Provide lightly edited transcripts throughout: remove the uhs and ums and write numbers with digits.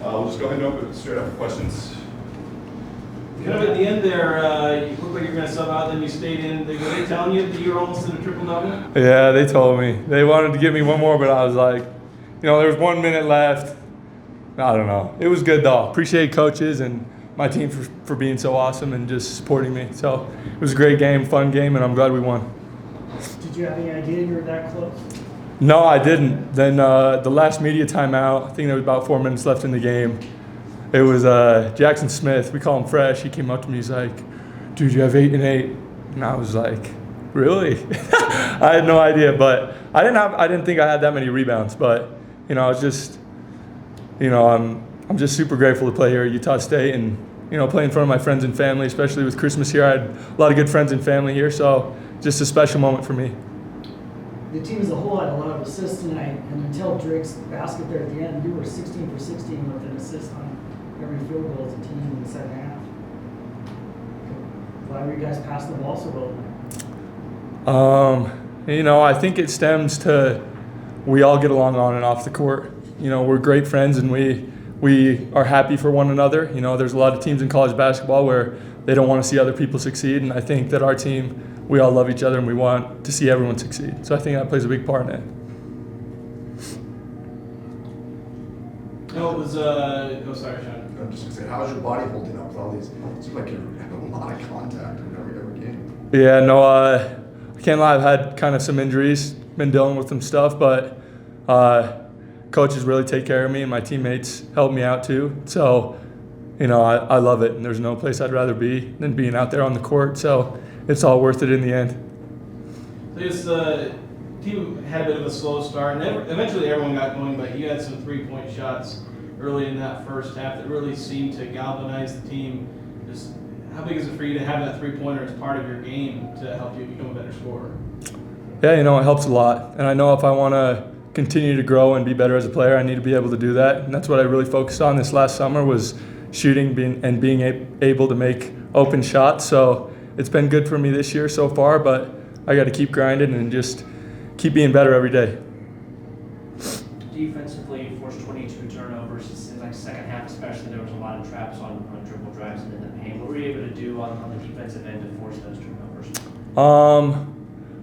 We'll just go ahead and open it straight up for questions. Kind of at the end there, you looked like you were going to sub out, then you stayed in. Were they telling you that you were almost in a triple-double? Yeah, they told me. They wanted to give me one more, but I was like, there was 1 minute left. I don't know. It was good, though. Appreciate coaches and my team for being so awesome and just supporting me. So it was a great game, fun game, and I'm glad we won. Did you have any idea you were that close? No, I didn't. Then the last media timeout, I think there was about 4 minutes left in the game. It was Jackson Smith. We call him Fresh. He came up to me. He's like, "Dude, you have 8 and 8." And I was like, "Really?" I had no idea, but I didn't think I had that many rebounds. But I was just, I'm just super grateful to play here at Utah State and play in front of my friends and family, especially with Christmas here. I had a lot of good friends and family here, so just a special moment for me. The team as a whole had a lot of assists tonight, and until Drake's basket there at the end, you were 16 for 16 with an assist on every field goal as a team in the second half. Why were you guys passing the ball so well tonight? I think it stems to we all get along on and off the court. We're great friends and we are happy for one another. There's a lot of teams in college basketball where they don't want to see other people succeed, and I think that our team, we all love each other and we want to see everyone succeed. So I think that plays a big part in it. No, it was, sorry, Sean. I'm just going to say, how's your body holding up with all these? It seems like you're having a lot of contact in every game. Yeah, no, I can't lie. I've had kind of some injuries, been dealing with some stuff, but coaches really take care of me and my teammates help me out too. So, I love it. And there's no place I'd rather be than being out there on the court. So it's all worth it in the end. So I guess the team had a bit of a slow start, and eventually everyone got going, but you had some three-point shots early in that first half that really seemed to galvanize the team. Just how big is it for you to have that three-pointer as part of your game to help you become a better scorer? Yeah, it helps a lot. And I know if I want to continue to grow and be better as a player, I need to be able to do that. And that's what I really focused on this last summer was shooting being able to make open shots. So it's been good for me this year so far, but I got to keep grinding and just keep being better every day. Defensively, you forced 22 turnovers. It seems like second half especially, there was a lot of traps on dribble drives and in the paint. What were you able to do on the defensive end to force those turnovers?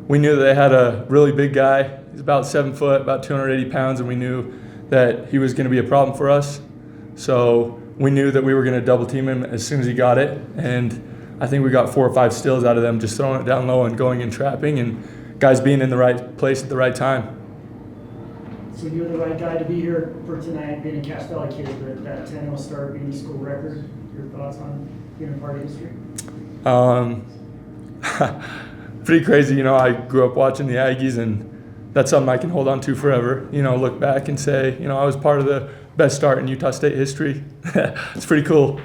We knew that they had a really big guy. He's about 7 foot, about 280 pounds, and we knew that he was going to be a problem for us. So we knew that we were going to double team him as soon as he got it. And I think we got 4 or 5 steals out of them, just throwing it down low and going and trapping, and guys being in the right place at the right time. So you're the right guy to be here for tonight, being a Cache Valley kid, but that 10-0 start being the school record. Your thoughts on being a part of history? Pretty crazy. I grew up watching the Aggies, and that's something I can hold on to forever. Look back and say, I was part of the best start in Utah State history. It's pretty cool.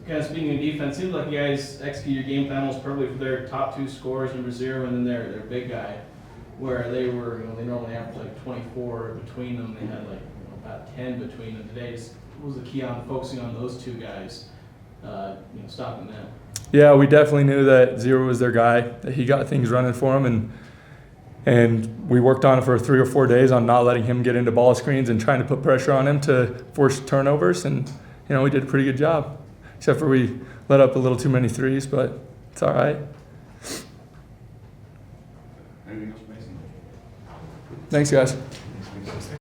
Kind of speaking of defense, seems like you guys execute your game plan almost perfectly for their top 2 scorers, number 0, and then their big guy, where they were, they normally average like 24 between them. They had about 10 between them today. What was the key on focusing on those 2 guys, stopping them? Yeah, we definitely knew that 0 was their guy, that he got things running for him, and we worked on it for 3 or 4 days on not letting him get into ball screens and trying to put pressure on him to force turnovers, and we did a pretty good job, except for we let up a little too many threes, but it's all right. Anything else, Mason? Thanks, guys.